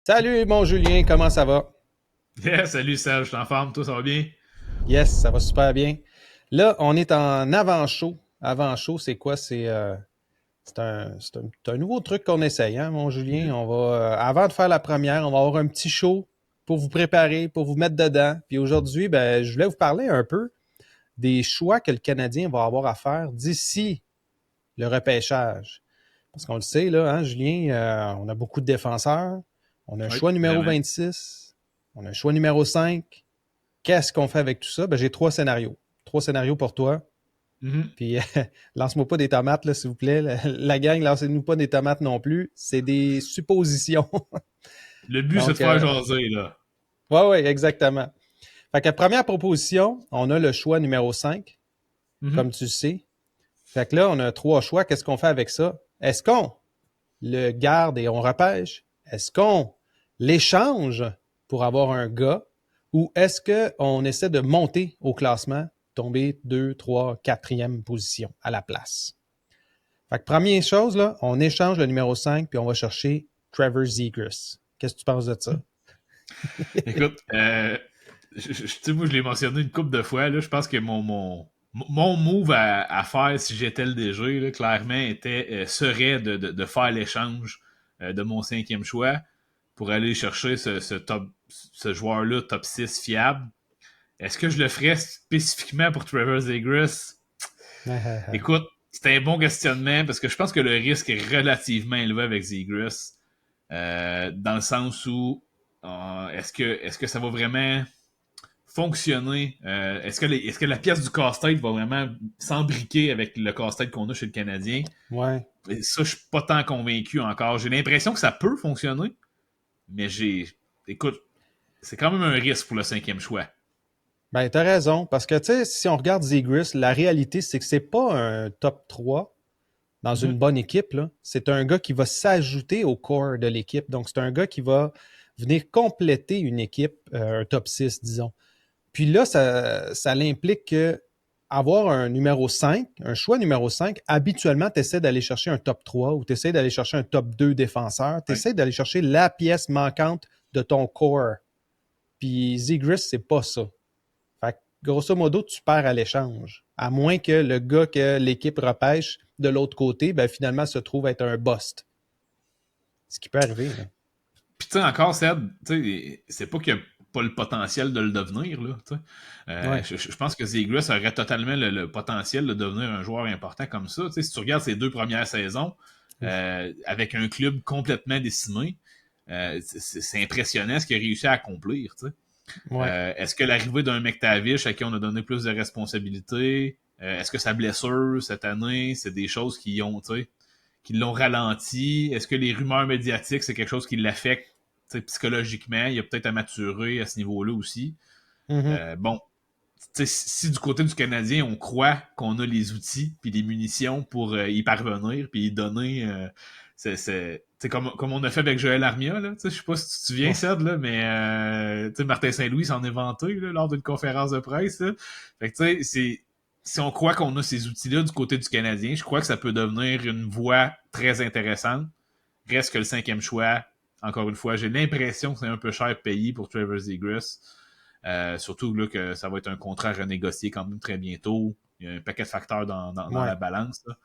Salut mon Julien, comment ça va? Yeah, salut Serge, je suis en forme, toi ça va bien? Yes, ça va super bien. Là, on est en avant-show. Avant-show, c'est quoi? C'est un nouveau truc qu'on essaye, hein, mon Julien? Mhm. Avant de faire la première, on va avoir un petit show pour vous préparer, pour vous mettre dedans. Puis aujourd'hui, ben, je voulais vous parler un peu des choix que le Canadien va avoir à faire d'ici le repêchage. Parce qu'on le sait, là, hein, Julien, on a beaucoup de défenseurs. On a un Oui, choix numéro vraiment. 26. On a un choix numéro 5. Qu'est-ce qu'on fait avec tout ça? Ben, j'ai trois scénarios. Trois scénarios pour toi. Mhm. Puis, lance-moi pas des tomates, là, s'il vous plaît. La gang, lancez-nous pas des tomates non plus. C'est des suppositions. Le but c'est de Donc, faire jaser, là. ouais, ouais, exactement. Fait que première proposition, on a le choix numéro 5, Mhm. comme tu le sais. Fait que là, on a trois choix. Qu'est-ce qu'on fait avec ça? Est-ce qu'on le garde et on repêche? Est-ce qu'on l'échange pour avoir un gars? Ou est-ce qu'on essaie de monter au classement, tomber 2, 3, 4e position à la place? Fait que première chose, là, on échange le numéro 5 puis on va chercher Trevor Zegras. Qu'est-ce que tu penses de ça? Écoute, tu sais, moi je l'ai mentionné une couple de fois, là, je pense que mon move à faire si j'étais le DG, là, clairement, serait de faire l'échange de mon cinquième choix pour aller chercher ce joueur-là top 6 fiable. Est-ce que je le ferais spécifiquement pour Trevor Zegras? Écoute, c'est un bon questionnement parce que je pense que le risque est relativement élevé avec Zegras. Dans le sens où est-ce que ça va vraiment fonctionner? Est-ce que la pièce du casse-tête va vraiment s'embriquer avec le casse-tête qu'on a chez le Canadien? Ouais. Et ça, je suis pas tant convaincu encore. J'ai l'impression que ça peut fonctionner, mais écoute, c'est quand même un risque pour le cinquième choix. Ben, t'as raison. Parce que, tu sais, si on regarde Zegras, la réalité, c'est que c'est pas un top 3 dans une Mhm. bonne équipe, là. C'est un gars qui va s'ajouter au corps de l'équipe. Donc, c'est un gars qui va venir compléter une équipe, un top 6, disons. Puis là, ça l'implique que avoir un numéro 5, un choix numéro 5, habituellement, tu essaies d'aller chercher un top 3 ou tu essaies d'aller chercher un top 2 défenseur. Tu Ouais. essaies d'aller chercher la pièce manquante de ton core. Puis Zegris, c'est pas ça. Fait que, grosso modo, tu perds à l'échange. À moins que le gars que l'équipe repêche de l'autre côté, ben, finalement, se trouve être un bust. Ce qui peut arriver, là. Puis tu sais, encore, Seb, tu sais, c'est pas qu'il n'y a pas le potentiel de le devenir, là. Tu sais. Ouais. Je pense que Zegras aurait totalement le potentiel de devenir un joueur important comme ça. Tu sais, si tu regardes ses deux premières saisons, Ouf. avec un club complètement décimé, c'est impressionnant ce qu'il a réussi à accomplir. Tu sais. Ouais. Est-ce que l'arrivée d'un McTavish à qui on a donné plus de responsabilités, est-ce que sa blessure cette année, c'est des choses tu sais, qui l'ont ralenti? Est-ce que les rumeurs médiatiques, c'est quelque chose qui l'affecte psychologiquement? Il y a peut-être à maturer à ce niveau-là aussi. Mhm. Bon, si du côté du Canadien, on croit qu'on a les outils puis les munitions pour y parvenir puis y donner, comme on a fait avec Joël Armia, là, je sais pas si tu te souviens, Ouais. Ced, là, mais Martin Saint-Louis s'en est vanté là, lors d'une conférence de presse. Là. Fait que si on croit qu'on a ces outils-là du côté du Canadien, je crois que ça peut devenir une voie très intéressante. Reste que le cinquième choix, encore une fois, j'ai l'impression que c'est un peu cher payé pour Trevor Zegras. Surtout là, que ça va être un contrat renégocié quand même très bientôt. Il y a un paquet de facteurs dans Ouais. la balance. Là.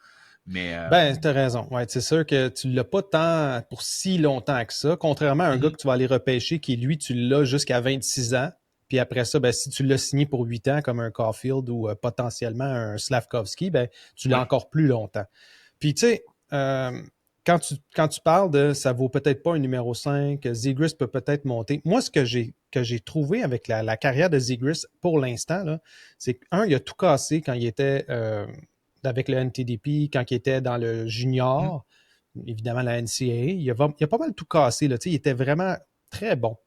Mais Ben, t'as raison. Ouais, c'est sûr que tu l'as pas tant pour si longtemps que ça, contrairement à un gars mhm, que tu vas aller repêcher qui, lui, tu l'as jusqu'à 26 ans. Puis après ça, ben, si tu l'as signé pour 8 ans, comme un Caulfield ou potentiellement un Slavkovski, ben, tu l'as ouais. encore plus longtemps. Puis, tu sais, quand tu parles de ça vaut peut-être pas un numéro 5, Zegris peut peut-être monter. Moi, ce que j'ai trouvé avec la carrière de Zegris pour l'instant, là, c'est qu'un, il a tout cassé quand il était avec le NTDP, quand il était dans le mhm. junior, évidemment la NCAA. Il a pas mal tout cassé. Là, il était vraiment très bon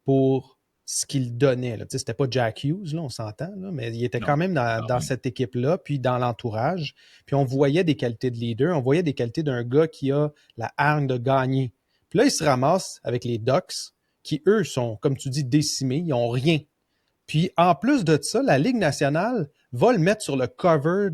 pour ce qu'il donnait. Là. C'était pas Jack Hughes, là, on s'entend, là, mais il était quand Non, même dans, quand dans même. cette équipe-là, puis dans l'entourage. Puis on voyait des qualités de leader, on voyait des qualités d'un gars qui a la hargne de gagner. Puis là, il se ramasse avec les Ducks, qui, eux, sont, comme tu dis, décimés, ils n'ont rien. Puis en plus de ça, la Ligue nationale va le mettre sur le cover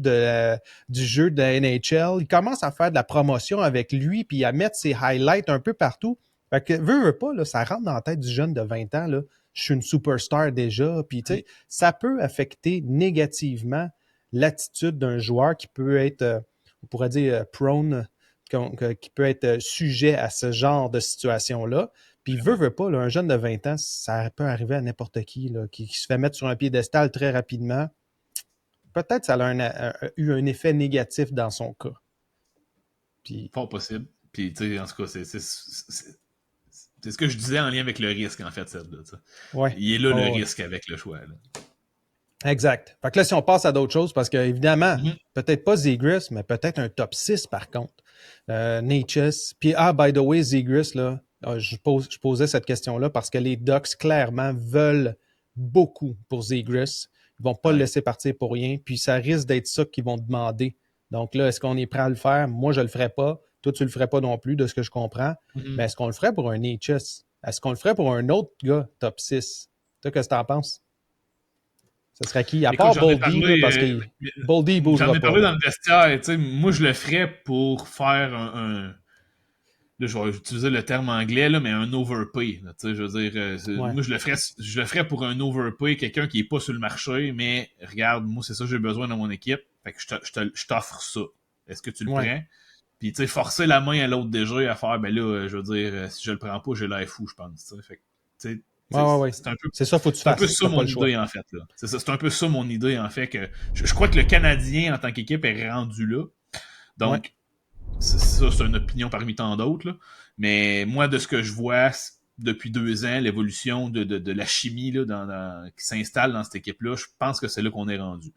du jeu de la NHL. Il commence à faire de la promotion avec lui, puis à mettre ses highlights un peu partout. Fait que, veux pas, là, ça rentre dans la tête du jeune de 20 ans, là, je suis une superstar déjà, puis tu sais, ça peut affecter négativement l'attitude d'un joueur qui peut être, on pourrait dire, prone, qui peut être sujet à ce genre de situation-là. Puis veut pas, là, un jeune de 20 ans, ça peut arriver à n'importe qui, là, qui se fait mettre sur un piédestal très rapidement. Peut-être que ça a eu un effet négatif dans son cas. Puis, Fort possible. Puis, tu sais, en tout cas, c'est ce que je disais en lien avec le risque, en fait, Seb. Là, ouais. il est là le Oh, ouais. risque avec le choix. Là. Exact. Fait que là, si on passe à d'autres choses, parce que évidemment, Mm-hmm. peut-être pas Zegras, mais peut-être un top 6 par contre. Natchez. Puis, by the way, Zegras, là, je posais cette question-là parce que les Ducks, clairement, veulent beaucoup pour Zegras. Ils vont pas le Ouais. laisser partir pour rien. Puis, ça risque d'être ça qu'ils vont demander. Donc là, est-ce qu'on est prêt à le faire? Moi, je le ferais pas. Toi, tu le ferais pas non plus, de ce que je comprends. Mm-hmm. Mais est-ce qu'on le ferait pour un Natchez? Est-ce qu'on le ferait pour un autre gars top 6? Toi, qu'est-ce que t'en penses? Ce serait qui? À Écoute, part Boldy, là, parce que Boldy, il j'en bougera ai pas. parlé Là. dans le vestiaire. Tu sais, moi, je le ferais pour faire là, je vais utiliser le terme anglais, là, mais un overpay. Là, je veux dire, Ouais. moi, je le ferais pour un overpay, quelqu'un qui est pas sur le marché, mais regarde, moi, c'est ça que j'ai besoin dans mon équipe. Fait que je t'offre ça. Est-ce que tu le Ouais. prends? Puis, tu sais, forcer la main à l'autre déjà à faire, ben là, je veux dire, si je le prends pas, j'ai l'air fou, je pense. T'sais. Fait que, tu Ouais, sais, ouais, ouais. c'est un peu C'est ça, faut que tu c'est un peu fasses. ça T'as pas mon le choix. idée, en fait. Là. C'est ça, c'est un peu ça mon idée, en fait. Que je crois que le Canadien, en tant qu'équipe, est rendu là. Ouais. Donc, ça, c'est une opinion parmi tant d'autres. Là. Mais moi, de ce que je vois depuis 2 ans, l'évolution de la chimie là, qui s'installe dans cette équipe-là, je pense que c'est là qu'on est rendu.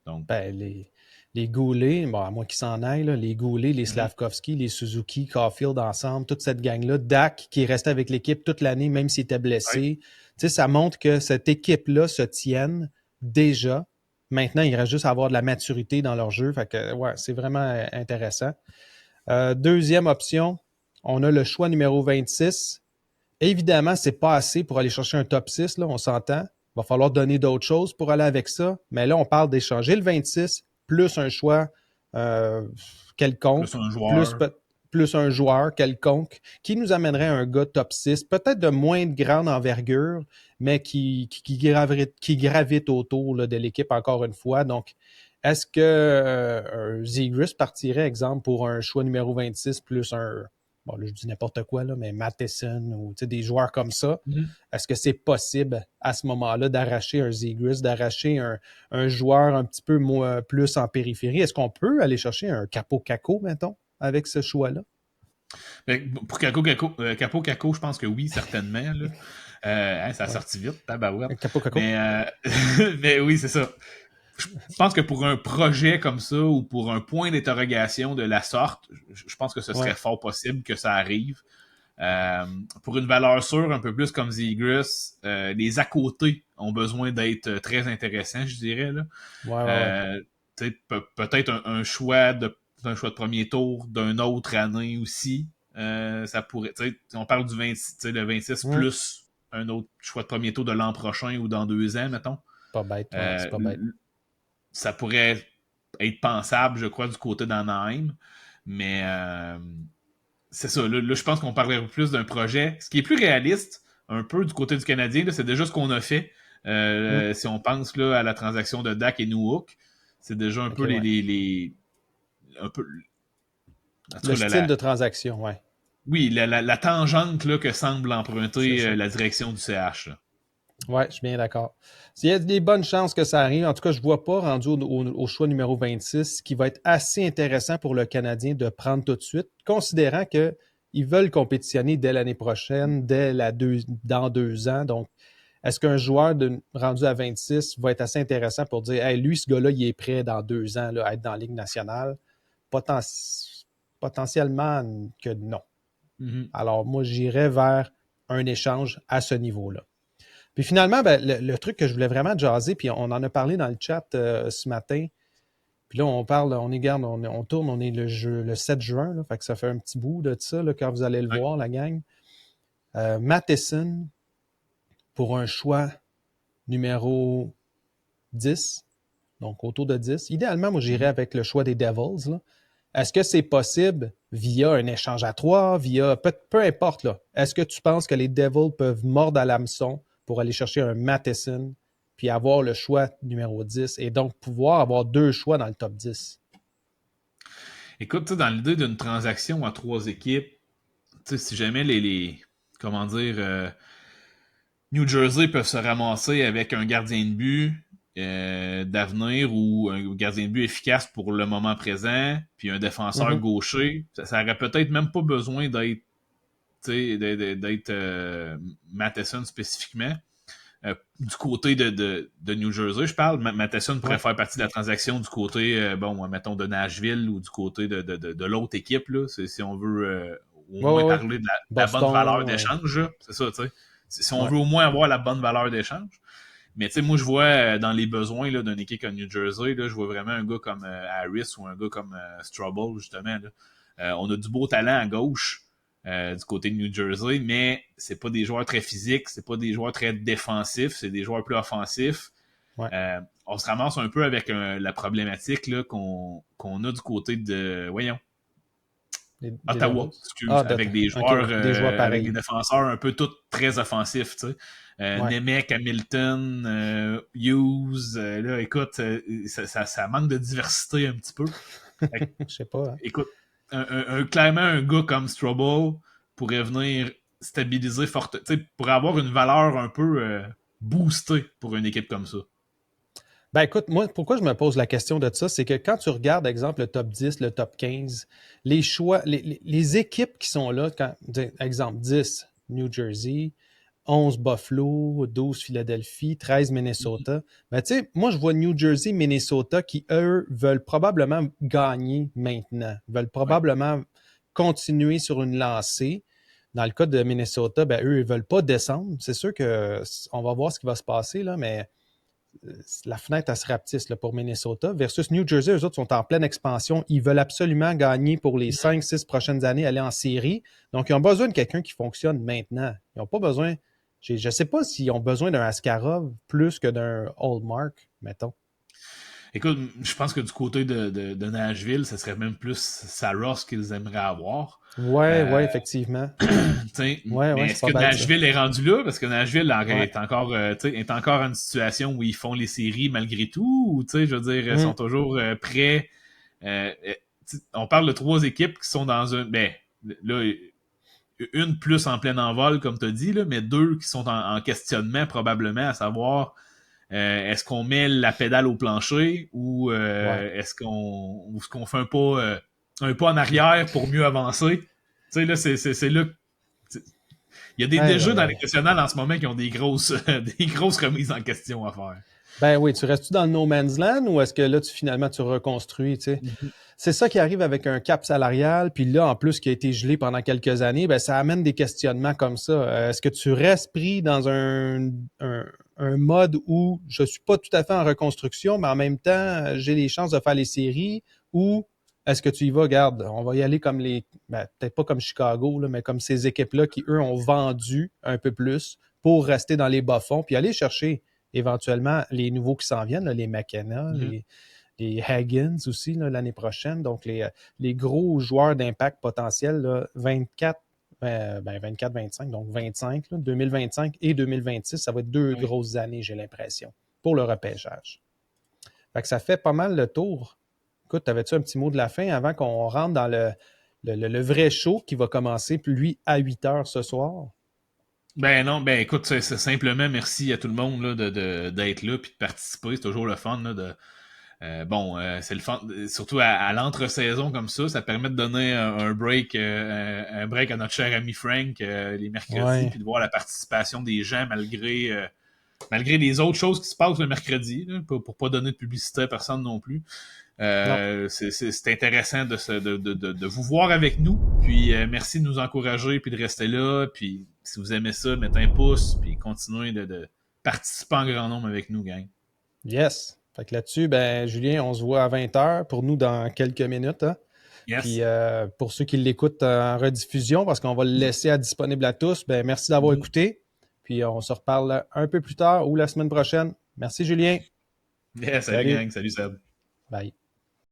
Donc, Ben, les Goulet, bon, à moins qu'ils s'en aillent, là, les Goulet, les mm-hmm. Slavkovski, les Suzuki, Caulfield ensemble, toute cette gang-là, Dak qui est resté avec l'équipe toute l'année, même s'il était Ouais. blessé. Tu sais, ça montre que cette équipe-là se tienne déjà. Maintenant, il reste juste à avoir de la maturité dans leur jeu. Fait que, ouais, c'est vraiment intéressant. Deuxième option, on a le choix numéro 26. Évidemment, c'est pas assez pour aller chercher un top 6, là, on s'entend. Il va falloir donner d'autres choses pour aller avec ça. Mais là, on parle d'échanger le 26 plus un choix euh, quelconque, Plus un plus, joueur. plus un joueur quelconque qui nous amènerait un gars top 6, peut-être de moins de grande envergure, mais qui gravite autour là, de l'équipe encore une fois. Donc, est-ce que Zegras partirait, exemple, pour un choix numéro 26 plus un bon, là, je dis n'importe quoi, là, mais Matheson ou des joueurs comme ça, Mm-hmm. est-ce que c'est possible à ce moment-là d'arracher un Zegras, d'arracher un joueur un petit peu plus en périphérie? Est-ce qu'on peut aller chercher un Capo-Caco, mettons, avec ce choix-là? Pour Capo, je pense que oui, certainement. Là. Ça a Ouais. sorti vite, tabarouette. Capo-Caco? Mais oui, c'est ça. Je pense que pour un projet comme ça ou pour un point d'interrogation de la sorte, je pense que ce serait Ouais. fort possible que ça arrive. Pour une valeur sûre, un peu plus comme Zegras, les à côté ont besoin d'être très intéressants, je dirais. Là. Ouais, ouais, ouais. Peut-être un choix d'un choix de premier tour d'une autre année aussi. Ça pourrait. On parle du 26, le 26 Hum, plus un autre choix de premier tour de l'an prochain ou dans 2 ans, mettons. pas bête, ouais, c'est Euh, pas bête. Ça pourrait être pensable, je crois, du côté d'Anaheim. Mais c'est ça. Là, je pense qu'on parlerait plus d'un projet. Ce qui est plus réaliste, un peu du côté du Canadien, là, c'est déjà ce qu'on a fait. Hum, Si on pense là, à la transaction de Dak et Newhook, c'est déjà un OK, peu ouais. un peu, en tout Le cas, style de transaction, ouais. oui, la tangente là, que semble C'est emprunter ça. la direction du CH. Là. Ouais, je suis bien d'accord. Il y a des bonnes chances que ça arrive. En tout cas, je ne vois pas rendu au choix numéro 26, qui va être assez intéressant pour le Canadien de prendre tout de suite, considérant qu'ils veulent compétitionner dès l'année prochaine, dans 2 ans. Donc, est-ce qu'un joueur rendu à 26 va être assez intéressant pour dire, hey, lui, ce gars-là, il est prêt dans 2 ans là, à être dans la Ligue nationale? Potentiellement que non. Mm-hmm. Alors, moi, j'irais vers un échange à ce niveau-là. Puis finalement, ben, le truc que je voulais vraiment jaser, puis on en a parlé dans le chat ce matin, puis là, on parle, on tourne, on est le 7 juin, là, fait que ça fait un petit bout de ça, là, quand vous allez le Ouais. voir, la gang. Matheson pour un choix numéro 10, donc autour de 10. Idéalement, moi, j'irais Mm-hmm. avec le choix des Devils, là. Est-ce que c'est possible via un échange à 3, via peu importe là? Est-ce que tu penses que les Devils peuvent mordre à l'hameçon pour aller chercher un Matheson puis avoir le choix numéro 10 et donc pouvoir avoir 2 choix dans le top 10? Écoute, dans l'idée d'une transaction à 3 équipes, si jamais comment dire, New Jersey peuvent se ramasser avec un gardien de but d'avenir ou un gardien de but efficace pour le moment présent, puis un défenseur gaucher, ça aurait peut-être même pas besoin d'être Matheson spécifiquement. Du côté de New Jersey, je parle, Matheson pourrait faire partie de la transaction du côté, mettons, de Nashville ou du côté de l'autre équipe, là, si on veut au moins parler de la bonne valeur d'échange. C'est ça, tu sais. Si on veut au moins avoir la bonne valeur d'échange. Mais tu sais, moi, je vois dans les besoins là, d'une équipe comme New Jersey, là, je vois vraiment un gars comme Harris ou un gars comme Strobel, justement. Là. On a du beau talent à gauche du côté de New Jersey, mais c'est pas des joueurs très physiques, c'est pas des joueurs très défensifs, c'est des joueurs plus offensifs. Ouais. On se ramasse un peu avec la problématique là, qu'on a du côté de... Voyons. Ottawa, excuse, avec des joueurs, avec des défenseurs un peu tous très offensifs, tu sais. Nemec, Hamilton, Hughes, là, écoute, ça manque de diversité un petit peu. Je sais pas. Hein. Écoute, clairement, un gars comme Strobel pourrait venir stabiliser forte, tu sais, pourrait avoir une valeur un peu boostée pour une équipe comme ça. Ben écoute, moi, pourquoi je me pose la question de ça, c'est que quand tu regardes, exemple, le top 10, le top 15, les choix, les équipes qui sont là, exemple, 10, New Jersey, 11 Buffalo, 12 Philadelphie, 13 Minnesota. Ben tu sais, moi, je vois New Jersey, Minnesota qui, eux, veulent probablement gagner maintenant, veulent probablement continuer sur une lancée. Dans le cas de Minnesota, ben eux, ils veulent pas descendre. C'est sûr qu'on va voir ce qui va se passer, là, mais la fenêtre, elle se rapetisse là, pour Minnesota. Versus New Jersey, eux autres sont en pleine expansion. Ils veulent absolument gagner pour les 5-6 prochaines années, aller en série. Donc, ils ont besoin de quelqu'un qui fonctionne maintenant. Ils n'ont pas besoin... Je ne sais pas s'ils ont besoin d'un Askarov plus que d'un Hallmark, mettons. Écoute, je pense que du côté de Nashville, ce serait même plus Saros qu'ils aimeraient avoir. Oui, effectivement. Mais est-ce que Nashville est rendu là? Parce que Nashville est encore en une situation où ils font les séries malgré tout, ou je veux dire, ils sont toujours prêts. On parle de 3 équipes qui sont dans un... Ben, là, une plus en plein envol, comme tu as dit, là, mais 2 qui sont en questionnement probablement, à savoir est-ce qu'on met la pédale au plancher ou est-ce qu'on fait un pas en arrière pour mieux avancer? Tu sais, là, c'est là. Il y a des jeux dans les nationales en ce moment qui ont des grosses remises en question à faire. Ben oui, tu restes-tu dans le no man's land ou est-ce que là, finalement, tu reconstruis, tu sais? C'est ça qui arrive avec un cap salarial, puis là, en plus, qui a été gelé pendant quelques années, ben ça amène des questionnements comme ça. Est-ce que tu restes pris dans un mode où je suis pas tout à fait en reconstruction, mais en même temps, j'ai les chances de faire les séries, ou est-ce que tu y vas, regarde, on va y aller comme peut-être pas comme Chicago, là, mais comme ces équipes-là qui, eux, ont vendu un peu plus pour rester dans les bas-fonds, puis aller chercher éventuellement les nouveaux qui s'en viennent, là, les McKenna, les Haggins aussi l'année prochaine. Donc, les gros joueurs d'impact potentiel, là, 24-25, donc 25, là, 2025 et 2026, ça va être 2 grosses années, j'ai l'impression, pour le repêchage. Fait que ça fait pas mal le tour. Écoute, t'avais-tu un petit mot de la fin avant qu'on rentre dans le vrai show qui va commencer, lui, à 8 heures ce soir? Ben non, ben écoute, c'est simplement merci à tout le monde là, d'être là et de participer. C'est toujours le fun là, c'est le fun, surtout à l'entre-saison comme ça permet de donner un break à notre cher ami Frank les mercredis, puis de voir la participation des gens malgré les autres choses qui se passent le mercredi, là, pour pas donner de publicité à personne non plus. C'est intéressant de vous voir avec nous, puis merci de nous encourager puis de rester là, puis si vous aimez ça, mettez un pouce puis continuez de participer en grand nombre avec nous, gang. Yes. Fait que là-dessus, ben Julien, on se voit à 20h pour nous dans quelques minutes. Hein? Yes. Puis pour ceux qui l'écoutent en rediffusion, parce qu'on va le laisser disponible à tous, ben merci d'avoir écouté. Puis on se reparle un peu plus tard ou la semaine prochaine. Merci Julien. Yes, salut gang, salut Seb. Bye.